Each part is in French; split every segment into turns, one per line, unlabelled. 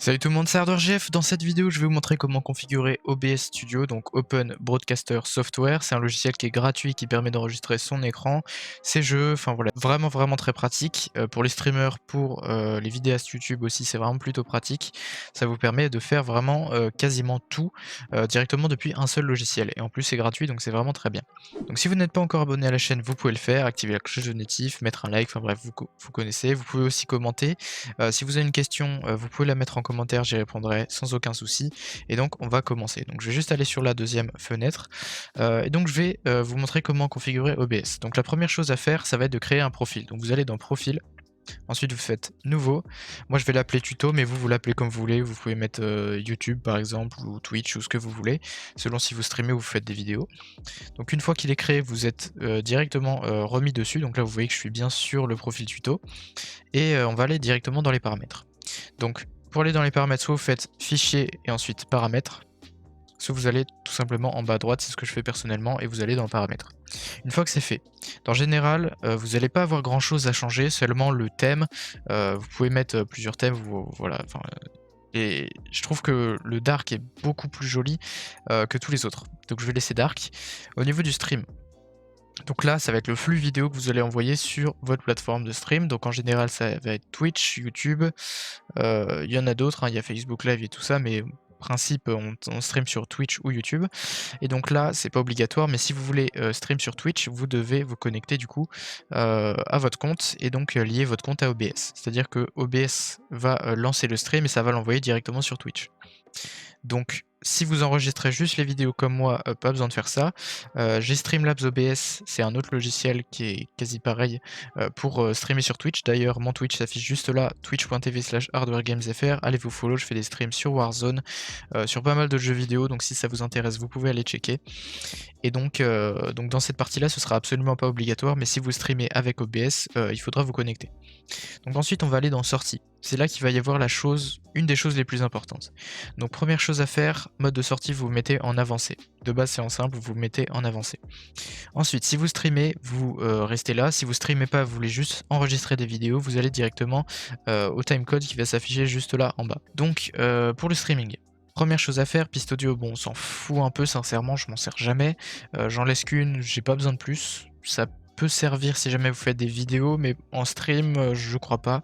Salut tout le monde, c'est ArdorGF. Dans cette vidéo, je vais vous montrer comment configurer OBS Studio, donc Open Broadcaster Software. C'est un logiciel qui est gratuit, qui permet d'enregistrer son écran, ses jeux, enfin voilà, vraiment très pratique. Pour les streamers, pour les vidéastes YouTube aussi, c'est vraiment plutôt pratique. Ça vous permet de faire vraiment quasiment tout directement depuis un seul logiciel. Et en plus, c'est gratuit, donc c'est vraiment très bien. Donc si vous n'êtes pas encore abonné à la chaîne, vous pouvez le faire, activer la cloche de notif, mettre un like, enfin bref, vous connaissez. Vous pouvez aussi commenter. Si vous avez une question, vous pouvez la mettre en commentaire, j'y répondrai sans aucun souci. Et donc on va commencer. Donc je vais juste aller sur la deuxième fenêtre, et donc je vais vous montrer comment configurer OBS. Donc la première chose à faire, ça va être de créer un profil. Donc vous allez dans Profil, ensuite vous faites Nouveau. Moi je vais l'appeler Tuto, mais vous l'appelez comme vous voulez. Vous pouvez mettre YouTube par exemple, ou Twitch, ou ce que vous voulez, selon si vous streamez ou vous faites des vidéos. Donc une fois qu'il est créé, vous êtes directement remis dessus. Donc là vous voyez que je suis bien sur le profil Tuto. Et on va aller directement dans les paramètres. Donc pour aller dans les paramètres, soit vous faites Fichier et ensuite Paramètres, soit vous allez tout simplement en bas à droite, c'est ce que je fais personnellement, et vous allez dans Paramètres. Une fois que c'est fait, en général, vous n'allez pas avoir grand chose à changer, seulement le thème. Vous pouvez mettre plusieurs thèmes, voilà. Et je trouve que le Dark est beaucoup plus joli que tous les autres. Donc je vais laisser Dark. Au niveau du stream, donc là, ça va être le flux vidéo que vous allez envoyer sur votre plateforme de stream. Donc en général, ça va être Twitch, YouTube. Il y en a d'autres, hein, il y a Facebook Live et tout ça, mais principe, on stream sur Twitch ou YouTube. Et donc là, c'est pas obligatoire, mais si vous voulez stream sur Twitch, vous devez vous connecter du coup à votre compte et donc lier votre compte à OBS. C'est-à-dire que OBS va lancer le stream et ça va l'envoyer directement sur Twitch. Donc, si vous enregistrez juste les vidéos comme moi, pas besoin de faire ça. J'ai Streamlabs OBS, c'est un autre logiciel qui est quasi pareil pour streamer sur Twitch. D'ailleurs, mon Twitch s'affiche juste là, twitch.tv/hardwaregamesfr. Allez vous follow, je fais des streams sur Warzone, sur pas mal de jeux vidéo, donc si ça vous intéresse, vous pouvez aller checker. Et donc dans cette partie-là, ce sera absolument pas obligatoire, mais si vous streamez avec OBS, il faudra vous connecter. Donc ensuite, on va aller dans Sortie. C'est là qu'il va y avoir une des choses les plus importantes. Donc première chose à faire, mode de sortie, vous vous mettez en avancé. De base, c'est en simple, vous vous mettez en avancé. Ensuite, si vous streamez, vous restez là. Si vous streamez pas, vous voulez juste enregistrer des vidéos, vous allez directement au timecode qui va s'afficher juste là en bas. Donc pour le streaming, première chose à faire, piste audio, bon, on s'en fout un peu, sincèrement, je m'en sers jamais. J'en laisse qu'une, j'ai pas besoin de plus. Ça peut servir si jamais vous faites des vidéos, mais en stream, je crois pas.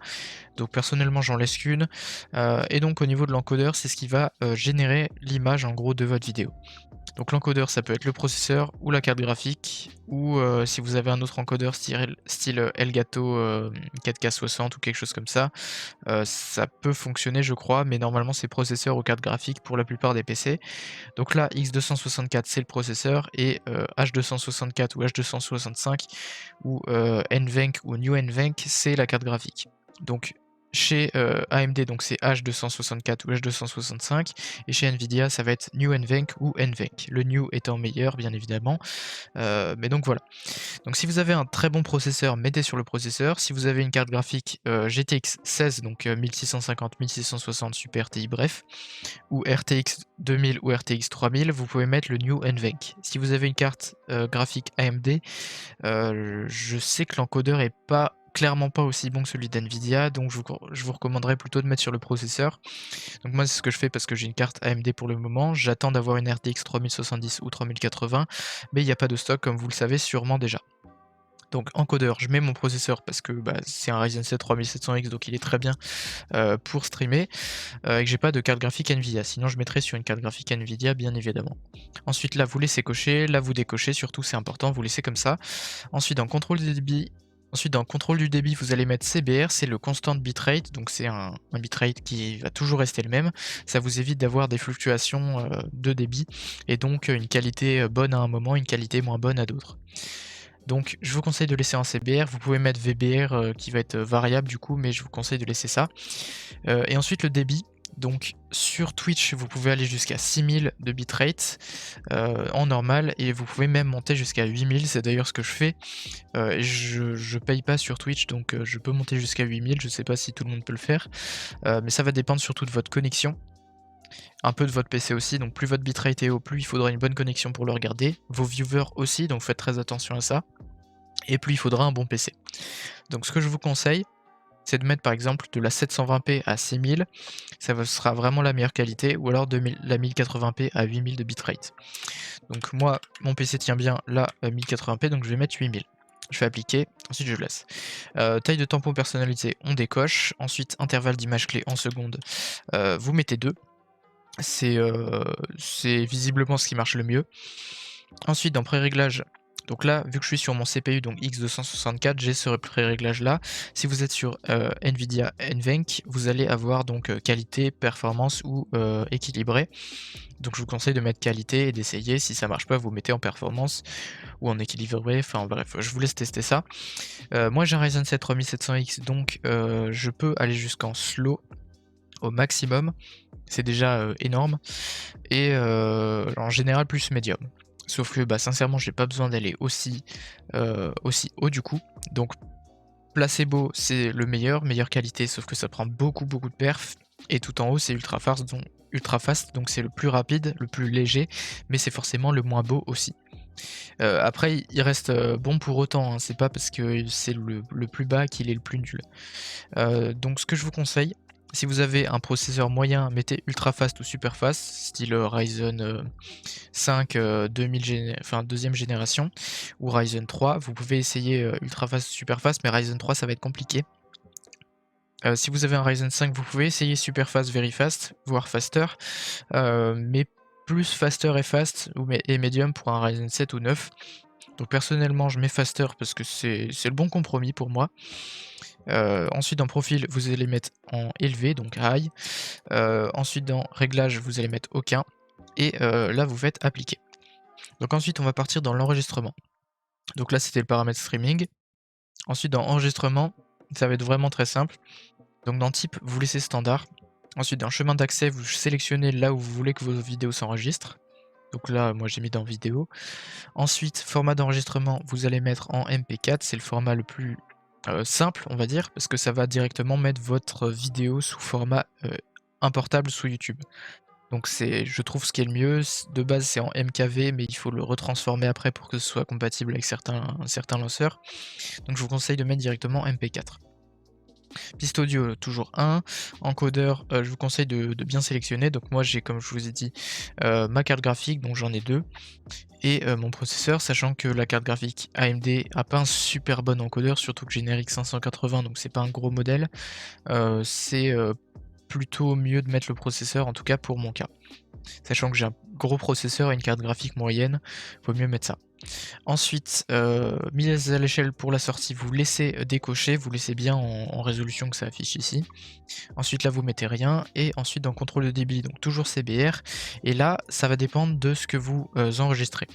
Donc personnellement, j'en laisse qu'une. Et donc au niveau de l'encodeur, c'est ce qui va générer l'image en gros de votre vidéo. Donc l'encodeur, ça peut être le processeur ou la carte graphique, ou si vous avez un autre encodeur style Elgato 4K60 ou quelque chose comme ça peut fonctionner je crois, mais normalement c'est processeur ou carte graphique pour la plupart des PC. Donc là, X264 c'est le processeur, et H264 ou H265 ou NVENC ou New NVENC c'est la carte graphique. Donc chez AMD, donc c'est H264 ou H265, et chez Nvidia, ça va être New NVENC ou NVENC. Le New étant meilleur, bien évidemment. Mais donc voilà. Donc si vous avez un très bon processeur, mettez sur le processeur. Si vous avez une carte graphique GTX 16, donc 1650, 1660 Super TI, bref, ou RTX 2000 ou RTX 3000, vous pouvez mettre le New NVENC. Si vous avez une carte graphique AMD, je sais que l'encodeur est clairement pas aussi bon que celui d'Nvidia, donc je vous recommanderais plutôt de mettre sur le processeur. Donc moi c'est ce que je fais parce que j'ai une carte AMD pour le moment, j'attends d'avoir une RTX 3070 ou 3080, mais il n'y a pas de stock comme vous le savez sûrement déjà. Donc encodeur, je mets mon processeur parce que c'est un Ryzen 7 3700X, donc il est très bien pour streamer, et que j'ai pas de carte graphique Nvidia, sinon je mettrais sur une carte graphique Nvidia bien évidemment. Ensuite là vous laissez cocher, là vous décochez, surtout c'est important, vous laissez comme ça. Ensuite dans contrôle du débit, vous allez mettre CBR, c'est le constant bitrate, donc c'est un bitrate qui va toujours rester le même. Ça vous évite d'avoir des fluctuations de débit, et donc une qualité bonne à un moment, une qualité moins bonne à d'autres. Donc je vous conseille de laisser en CBR, vous pouvez mettre VBR qui va être variable du coup, mais je vous conseille de laisser ça. Et ensuite le débit, donc sur Twitch vous pouvez aller jusqu'à 6000 de bitrate en normal, et vous pouvez même monter jusqu'à 8000, c'est d'ailleurs ce que je fais. Je paye pas sur Twitch, donc je peux monter jusqu'à 8000, je sais pas si tout le monde peut le faire, mais ça va dépendre surtout de votre connexion. Un peu de votre PC aussi, donc plus votre bitrate est haut, plus il faudra une bonne connexion pour le regarder. Vos viewers aussi, donc faites très attention à ça. Et plus il faudra un bon PC. Donc ce que je vous conseille, c'est de mettre par exemple de la 720p à 6000, sera vraiment la meilleure qualité, ou alors la 1080p à 8000 de bitrate. Donc moi, mon PC tient bien la 1080p, donc je vais mettre 8000. Je fais appliquer, ensuite je laisse. Taille de tampon personnalisée, on décoche. Ensuite, intervalle d'image clé en secondes, vous mettez 2. C'est visiblement ce qui marche le mieux. Ensuite, dans pré-réglage, donc là, vu que je suis sur mon CPU, donc X264, j'ai ce pré-réglage là. Si vous êtes sur Nvidia NVENC, vous allez avoir donc qualité, performance ou équilibré. Donc je vous conseille de mettre qualité et d'essayer. Si ça marche pas, vous mettez en performance ou en équilibré. Enfin bref, je vous laisse tester ça. Moi j'ai un Ryzen 7 3700X, donc je peux aller jusqu'en slow au maximum. C'est déjà énorme. Et en général plus médium. Sauf que bah, sincèrement, j'ai pas besoin d'aller aussi haut du coup. Donc placebo, c'est le meilleure qualité, sauf que ça prend beaucoup de perf. Et tout en haut, c'est ultra fast, donc c'est le plus rapide, le plus léger, mais c'est forcément le moins beau aussi. Après, il reste bon pour autant, hein, c'est pas parce que c'est le plus bas qu'il est le plus nul. Donc ce que je vous conseille, si vous avez un processeur moyen, mettez ultra fast ou super fast, style Ryzen 5 deuxième génération, ou Ryzen 3. Vous pouvez essayer ultra fast ou super fast, mais Ryzen 3 ça va être compliqué. Si vous avez un Ryzen 5, vous pouvez essayer super fast, very fast, voire faster, mais plus faster et fast et medium pour un Ryzen 7 ou 9. Donc personnellement, je mets faster parce que c'est le bon compromis pour moi. Ensuite, dans profil, vous allez mettre en élevé, donc high. Ensuite, dans réglage, vous allez mettre aucun. Et là, vous faites appliquer. Donc ensuite, on va partir dans l'enregistrement. Donc là, c'était le paramètre streaming. Ensuite, dans enregistrement, ça va être vraiment très simple. Donc dans type, vous laissez standard. Ensuite, dans chemin d'accès, vous sélectionnez là où vous voulez que vos vidéos s'enregistrent. Donc là, moi j'ai mis dans vidéo. Ensuite, format d'enregistrement, vous allez mettre en MP4, c'est le format le plus simple, on va dire, parce que ça va directement mettre votre vidéo sous format importable sous YouTube. Donc c'est, je trouve, ce qui est le mieux. De base, c'est en MKV, mais il faut le retransformer après pour que ce soit compatible avec certains lanceurs. Donc je vous conseille de mettre directement MP4. Piste audio, toujours 1. Encodeur, je vous conseille de bien sélectionner. Donc moi j'ai, comme je vous ai dit, ma carte graphique, donc j'en ai 2. Et mon processeur, sachant que la carte graphique AMD a pas un super bon encodeur, surtout que j'ai une RX 580, donc c'est pas un gros modèle. C'est plutôt mieux de mettre le processeur, en tout cas pour mon cas. Sachant que j'ai un gros processeur et une carte graphique moyenne, vaut mieux mettre ça. Ensuite, mise à l'échelle pour la sortie, vous laissez décocher, vous laissez bien en résolution que ça affiche ici. Ensuite là vous mettez rien, et ensuite dans contrôle de débit, donc toujours CBR, et là ça va dépendre de ce que vous enregistrez.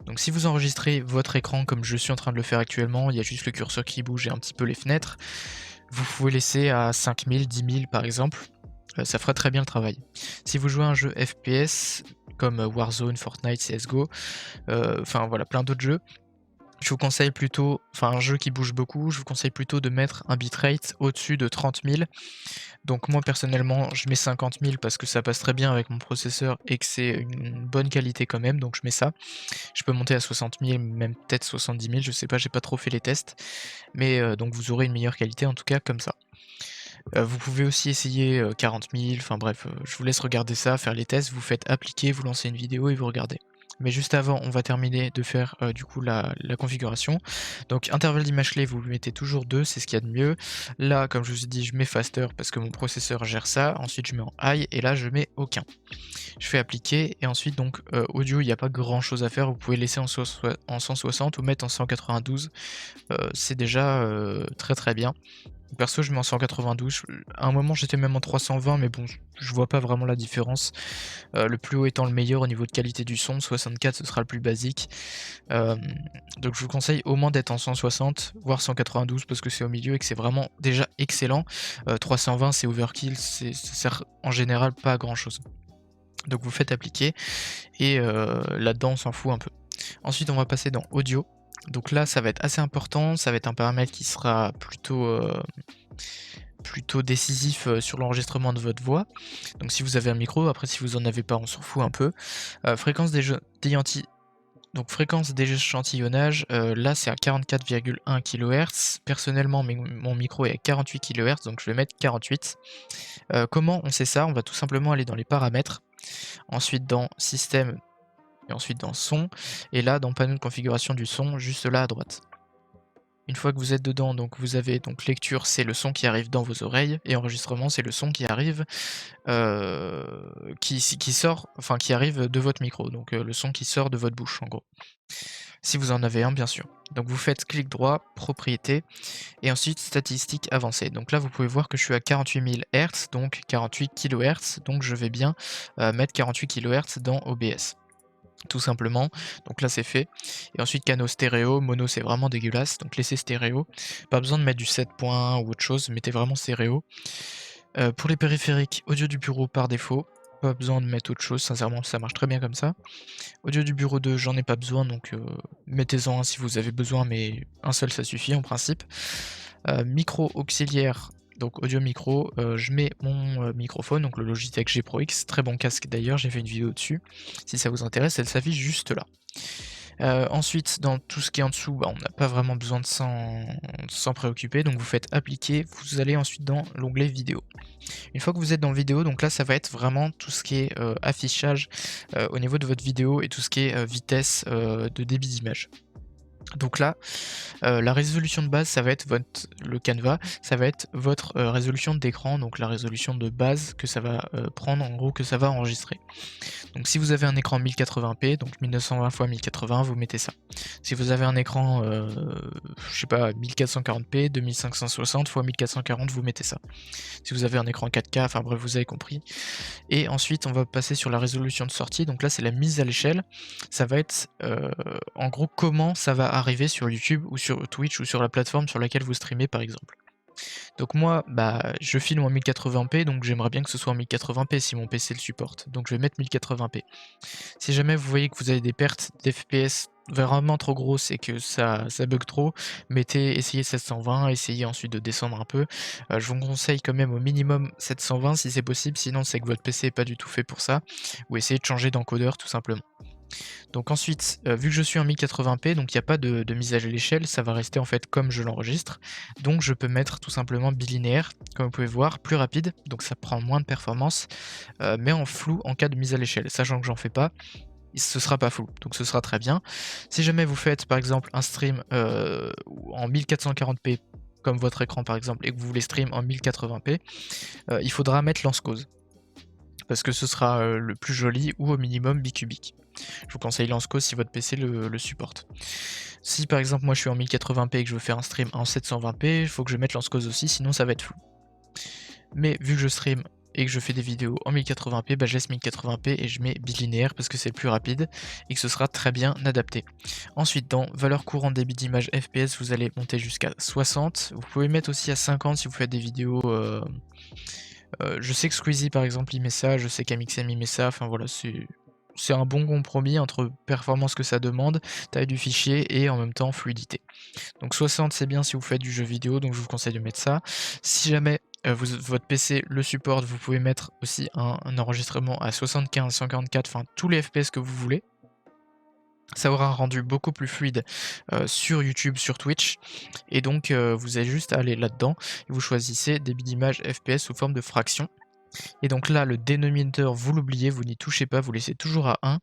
Donc si vous enregistrez votre écran comme je suis en train de le faire actuellement, il y a juste le curseur qui bouge et un petit peu les fenêtres, vous pouvez laisser à 5000, 10 000 par exemple, ça fera très bien le travail. Si vous jouez à un jeu FPS comme Warzone, Fortnite, CSGO, enfin voilà, plein d'autres jeux, je vous conseille plutôt, enfin un jeu qui bouge beaucoup, je vous conseille plutôt de mettre un bitrate au-dessus de 30 000. Donc moi personnellement, je mets 50 000 parce que ça passe très bien avec mon processeur et que c'est une bonne qualité quand même, donc je mets ça. Je peux monter à 60 000, même peut-être 70 000, je sais pas, j'ai pas trop fait les tests. Mais donc vous aurez une meilleure qualité en tout cas comme ça. Vous pouvez aussi essayer 40 000, enfin bref, je vous laisse regarder ça, faire les tests, vous faites appliquer, vous lancez une vidéo et vous regardez. Mais juste avant, on va terminer de faire du coup la configuration. Donc intervalle d'image clé, vous lui mettez toujours 2, c'est ce qu'il y a de mieux. Là, comme je vous ai dit, je mets faster parce que mon processeur gère ça. Ensuite, je mets en high et là, je mets aucun. Je fais appliquer et ensuite, donc audio, il n'y a pas grand chose à faire. Vous pouvez laisser en 160 ou mettre en 192. C'est déjà très bien. Perso, je mets en 192. À un moment, j'étais même en 320, mais bon, je vois pas vraiment la différence. Le plus haut étant le meilleur au niveau de qualité du son. 64, ce sera le plus basique. Donc, je vous conseille au moins d'être en 160, voire 192, parce que c'est au milieu et que c'est vraiment déjà excellent. 320, c'est overkill, ça sert en général pas à grand chose. Donc, vous faites appliquer et là-dedans, on s'en fout un peu. Ensuite, on va passer dans audio. Donc là, ça va être assez important, ça va être un paramètre qui sera plutôt décisif sur l'enregistrement de votre voix. Donc si vous avez un micro, après si vous en avez pas, on s'en fout un peu. Fréquence Donc fréquence d'échantillonnage, là c'est à 44,1 kHz. Personnellement mon micro est à 48 kHz, donc je vais mettre 48. Comment on sait ça? On va tout simplement aller dans les paramètres, ensuite dans système et ensuite dans son, et là dans panneau de configuration du son, juste là à droite. Une fois que vous êtes dedans, donc vous avez donc lecture, c'est le son qui arrive dans vos oreilles, et enregistrement, c'est le son qui arrive, qui sort, enfin qui arrive de votre micro, donc le son qui sort de votre bouche en gros. Si vous en avez un bien sûr. Donc vous faites clic droit, propriétés, et ensuite statistiques avancées. Donc là vous pouvez voir que je suis à 48 000 Hz, donc 48 kHz, donc je vais bien mettre 48 kHz dans OBS. Tout simplement, donc là c'est fait. Et ensuite canaux stéréo, mono c'est vraiment dégueulasse, donc laissez stéréo. Pas besoin de mettre du 7 points ou autre chose, mettez vraiment stéréo. Pour les périphériques, audio du bureau par défaut, pas besoin de mettre autre chose, sincèrement ça marche très bien comme ça. Audio du bureau 2, j'en ai pas besoin, donc mettez-en un si vous avez besoin, mais un seul ça suffit en principe. Micro auxiliaire, donc audio micro, je mets mon microphone, donc le Logitech G Pro X, très bon casque d'ailleurs, j'ai fait une vidéo dessus. Si ça vous intéresse, elle s'affiche juste là. Ensuite, dans tout ce qui est en dessous, bah, on n'a pas vraiment besoin de s'en préoccuper, donc vous faites appliquer, vous allez ensuite dans l'onglet vidéo. Une fois que vous êtes dans vidéo, donc là ça va être vraiment tout ce qui est affichage au niveau de votre vidéo et tout ce qui est vitesse de débit d'image. Donc là, la résolution de base, ça va être le canevas, ça va être votre résolution d'écran, donc la résolution de base que ça va prendre, en gros que ça va enregistrer. Donc si vous avez un écran 1080p, donc 1920 x 1080, vous mettez ça. Si vous avez un écran, je sais pas, 1440p, 2560 x 1440, vous mettez ça. Si vous avez un écran 4K, enfin bref, vous avez compris. Et ensuite, on va passer sur la résolution de sortie. Donc là, c'est la mise à l'échelle. Ça va être, en gros, comment ça va arriver sur YouTube ou sur Twitch ou sur la plateforme sur laquelle vous streamez, par exemple. Donc moi, bah, je filme en 1080p, donc j'aimerais bien que ce soit en 1080p si mon PC le supporte. Donc je vais mettre 1080p. Si jamais vous voyez que vous avez des pertes d'FPS vraiment trop grosses et que ça bug trop, essayez 720, essayez ensuite de descendre un peu. Je vous conseille quand même au minimum 720 si c'est possible, sinon c'est que votre PC n'est pas du tout fait pour ça, ou essayez de changer d'encodeur tout simplement. Donc ensuite, vu que je suis en 1080p, donc il n'y a pas de mise à l'échelle, ça va rester en fait comme je l'enregistre. Donc je peux mettre tout simplement bilinéaire, comme vous pouvez voir, plus rapide, donc ça prend moins de performance, mais en flou en cas de mise à l'échelle. Sachant que j'en fais pas, ce sera pas flou, donc ce sera très bien. Si jamais vous faites par exemple un stream en 1440p, comme votre écran par exemple, et que vous voulez stream en 1080p, il faudra mettre lance cause. Parce que ce sera le plus joli ou au minimum bicubique. Je vous conseille Lensco si votre PC le supporte. Si par exemple moi je suis en 1080p et que je veux faire un stream en 720p, il faut que je mette Lensco aussi, sinon ça va être flou. Mais vu que je stream et que je fais des vidéos en 1080p, bah je laisse 1080p et je mets bilinéaire parce que c'est le plus rapide et que ce sera très bien adapté. Ensuite, dans valeur courante débit d'image FPS, vous allez monter jusqu'à 60. Vous pouvez mettre aussi à 50 si vous faites des vidéos. Je sais que Squeezie par exemple il met ça, je sais qu'Amixem il met ça, enfin voilà, c'est un bon compromis entre performance que ça demande, taille du fichier et en même temps fluidité. Donc 60 c'est bien si vous faites du jeu vidéo, donc je vous conseille de mettre ça. Si jamais votre PC le supporte, vous pouvez mettre aussi un enregistrement à 75, 144, enfin tous les FPS que vous voulez. Ça aura un rendu beaucoup plus fluide sur YouTube, sur Twitch, et donc vous avez juste à aller là-dedans et vous choisissez débit d'image FPS sous forme de fraction. Et donc là, le dénominateur, vous l'oubliez, vous n'y touchez pas, vous laissez toujours à 1.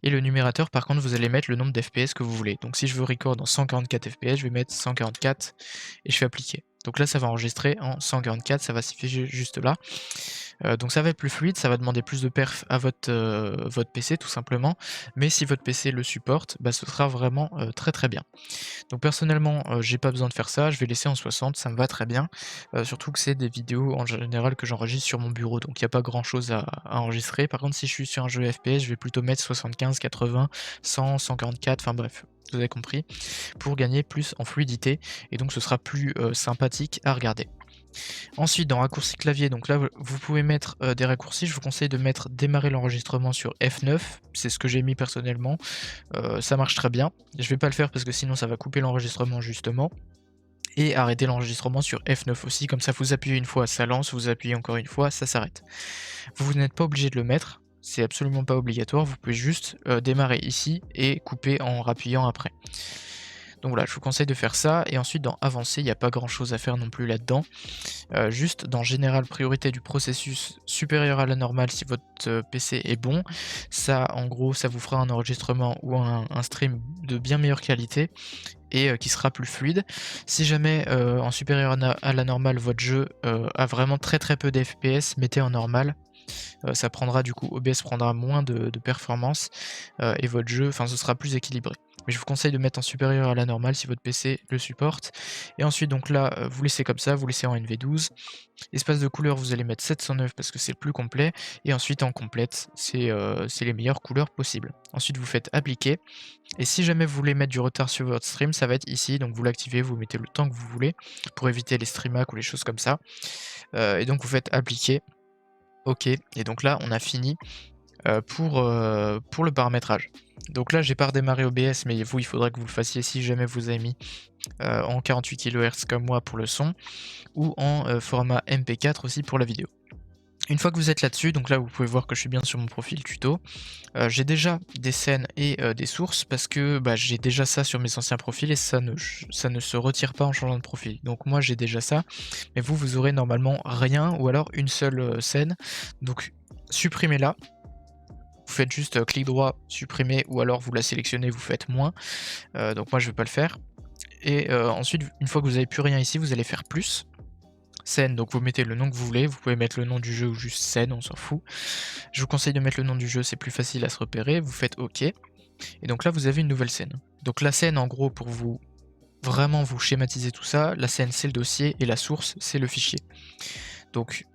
Et le numérateur, par contre, vous allez mettre le nombre d'FPS que vous voulez. Donc si je veux record en 144 FPS, je vais mettre 144 et je fais appliquer. Donc là, ça va enregistrer en 144, ça va s'afficher juste là. Donc ça va être plus fluide, ça va demander plus de perf à votre PC tout simplement. Mais si votre PC le supporte, bah, ce sera vraiment très très bien. Donc personnellement, j'ai pas besoin de faire ça, je vais laisser en 60, ça me va très bien. Surtout que c'est des vidéos en général que j'enregistre sur mon bureau, donc il y a pas grand chose à enregistrer. Par contre, si je suis sur un jeu FPS, je vais plutôt mettre 75, 80, 100, 144, enfin bref, vous avez compris, pour gagner plus en fluidité et donc ce sera plus sympathique à regarder. Ensuite, dans raccourci clavier, donc là vous pouvez mettre des raccourcis. Je vous conseille de mettre démarrer l'enregistrement sur F9, c'est ce que j'ai mis personnellement. Ça marche très bien. Je vais pas le faire parce que sinon ça va couper l'enregistrement justement. Et arrêter l'enregistrement sur F9 aussi, comme ça vous appuyez une fois, ça lance, vous appuyez encore une fois, ça s'arrête. Vous n'êtes pas obligé de le mettre, c'est absolument pas obligatoire, vous pouvez juste démarrer ici et couper en rappuyant après. Donc voilà, je vous conseille de faire ça, et ensuite dans avancer, il n'y a pas grand chose à faire non plus là-dedans. Juste dans général, priorité du processus supérieur à la normale si votre PC est bon. Ça, en gros, ça vous fera un enregistrement ou un stream de bien meilleure qualité et qui sera plus fluide. Si jamais en supérieur à la normale, votre jeu a vraiment très peu d'FPS, mettez en normal. Ça prendra du coup, OBS prendra moins de performance et votre jeu, enfin ce sera plus équilibré. Mais je vous conseille de mettre en supérieur à la normale si votre PC le supporte. Et ensuite donc là, vous laissez comme ça, vous laissez en NV12. Espace de couleur, vous allez mettre 709 parce que c'est le plus complet. Et ensuite en complète, c'est les meilleures couleurs possibles. Ensuite vous faites appliquer. Et si jamais vous voulez mettre du retard sur votre stream, ça va être ici. Donc vous l'activez, vous mettez le temps que vous voulez pour éviter les stream hacks ou les choses comme ça. Et donc vous faites appliquer. OK, et donc là, on a fini pour le paramétrage. Donc là, j'ai pas redémarré OBS, mais vous, il faudra que vous le fassiez si jamais vous avez mis en 48 kHz comme moi pour le son, ou en format MP4 aussi pour la vidéo. Une fois que vous êtes là-dessus, donc là, vous pouvez voir que je suis bien sur mon profil tuto. J'ai déjà des scènes et des sources parce que bah, j'ai déjà ça sur mes anciens profils et ça ne se retire pas en changeant de profil. Donc moi, j'ai déjà ça, mais vous aurez normalement rien ou alors une seule scène. Donc supprimez-la. Vous faites juste clic droit, supprimer, ou alors vous la sélectionnez, vous faites moins. Donc moi je vais pas le faire. Et ensuite, une fois que vous avez plus rien ici, vous allez faire plus. Scène, donc vous mettez le nom que vous voulez, vous pouvez mettre le nom du jeu ou juste scène, on s'en fout. Je vous conseille de mettre le nom du jeu, c'est plus facile à se repérer, vous faites OK. Et donc là vous avez une nouvelle scène. Donc la scène en gros, pour vous vraiment vous schématiser tout ça, la scène c'est le dossier et la source c'est le fichier. Donc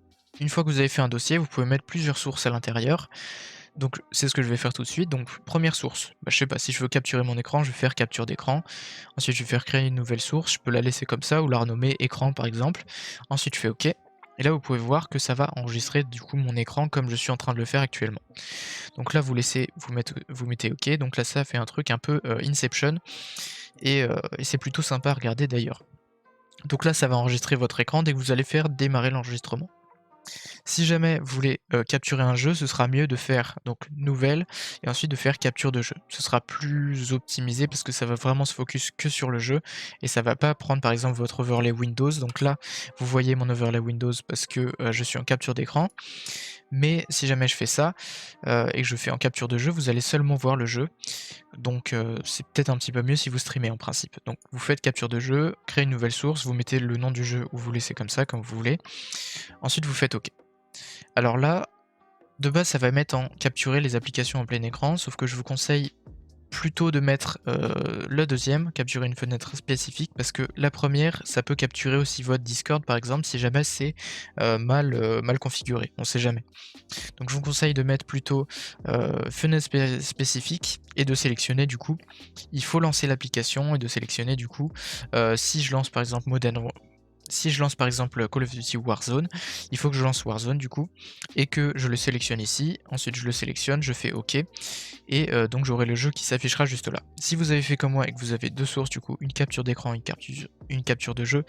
une fois que vous avez fait un dossier, vous pouvez mettre plusieurs sources à l'intérieur. Donc c'est ce que je vais faire tout de suite. Donc première source, bah, je sais pas, si je veux capturer mon écran, je vais faire capture d'écran. Ensuite je vais faire créer une nouvelle source, je peux la laisser comme ça ou la renommer écran par exemple. Ensuite je fais OK. Et là vous pouvez voir que ça va enregistrer du coup mon écran comme je suis en train de le faire actuellement. Donc là vous mettez OK, donc là ça fait un truc un peu Inception et c'est plutôt sympa à regarder d'ailleurs. Donc là ça va enregistrer votre écran dès que vous allez faire démarrer l'enregistrement. Si jamais vous voulez capturer un jeu, ce sera mieux de faire donc nouvelle et ensuite de faire capture de jeu. Ce sera plus optimisé parce que ça va vraiment se focus que sur le jeu et ça va pas prendre par exemple votre overlay Windows. Donc là, vous voyez mon overlay Windows parce que je suis en capture d'écran. Mais si jamais je fais ça et que je fais en capture de jeu, vous allez seulement voir le jeu. Donc c'est peut-être un petit peu mieux si vous streamez en principe. Donc vous faites capture de jeu, créez une nouvelle source, vous mettez le nom du jeu ou vous laissez comme ça, comme vous voulez. Ensuite vous faites OK. Alors là, de base, ça va mettre en capturer les applications en plein écran, sauf que je vous conseille plutôt de mettre le deuxième, capturer une fenêtre spécifique, parce que la première, ça peut capturer aussi votre Discord par exemple, si jamais c'est mal configuré, on sait jamais. Donc je vous conseille de mettre plutôt fenêtre spécifique et de sélectionner du coup, il faut lancer l'application et de sélectionner du coup, si je lance par exemple Call of Duty Warzone, il faut que je lance Warzone du coup, et que je le sélectionne ici, ensuite je le sélectionne, je fais OK, et donc j'aurai le jeu qui s'affichera juste là. Si vous avez fait comme moi et que vous avez deux sources du coup, une capture d'écran, une capture de jeu,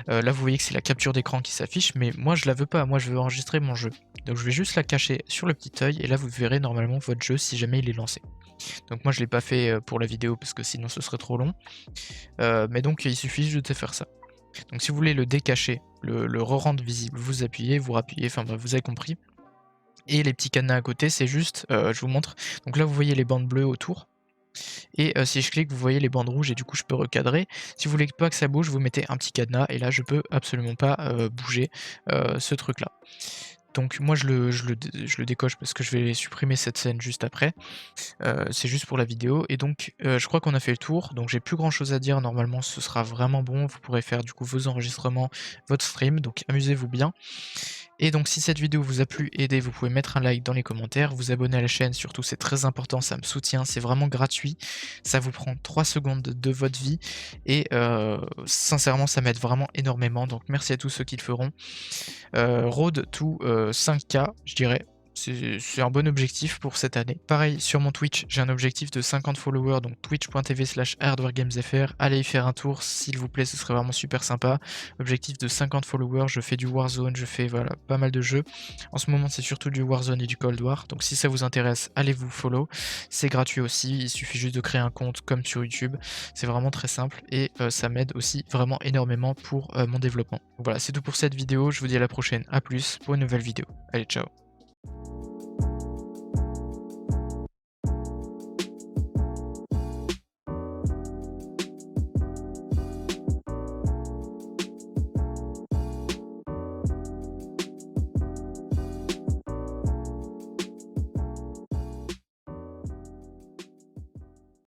là vous voyez que c'est la capture d'écran qui s'affiche, mais moi je la veux pas, moi je veux enregistrer mon jeu. Donc je vais juste la cacher sur le petit œil, et là vous verrez normalement votre jeu si jamais il est lancé. Donc moi je l'ai pas fait pour la vidéo parce que sinon ce serait trop long, mais donc il suffit juste de faire ça. Donc si vous voulez le décacher, le re-rendre visible, vous appuyez, vous rappuyez, enfin bref, vous avez compris. Et les petits cadenas à côté, c'est juste, je vous montre, donc là vous voyez les bandes bleues autour, et si je clique, vous voyez les bandes rouges et du coup je peux recadrer. Si vous voulez pas que ça bouge, vous mettez un petit cadenas et là je peux absolument pas bouger ce truc là. Donc moi je le décoche parce que je vais supprimer cette scène juste après. C'est juste pour la vidéo et donc je crois qu'on a fait le tour, donc j'ai plus grand chose à dire. Normalement ce sera vraiment bon, vous pourrez faire du coup vos enregistrements, votre stream, donc amusez-vous bien. Et donc si cette vidéo vous a plu, aidé, vous pouvez mettre un like dans les commentaires, vous abonner à la chaîne, surtout c'est très important, ça me soutient, c'est vraiment gratuit, ça vous prend 3 secondes de votre vie et sincèrement ça m'aide vraiment énormément, donc merci à tous ceux qui le feront. Road to 5K je dirais, c'est un bon objectif pour cette année. Pareil, sur mon Twitch, j'ai un objectif de 50 followers, donc twitch.tv/hardwaregamesfr. Allez y faire un tour, s'il vous plaît, ce serait vraiment super sympa. Objectif de 50 followers, je fais du Warzone, je fais voilà, pas mal de jeux. En ce moment, c'est surtout du Warzone et du Cold War, donc si ça vous intéresse, allez vous follow. C'est gratuit aussi, il suffit juste de créer un compte comme sur YouTube. C'est vraiment très simple et ça m'aide aussi vraiment énormément pour mon développement. Donc voilà, c'est tout pour cette vidéo, je vous dis à la prochaine, à plus pour une nouvelle vidéo. Allez, ciao.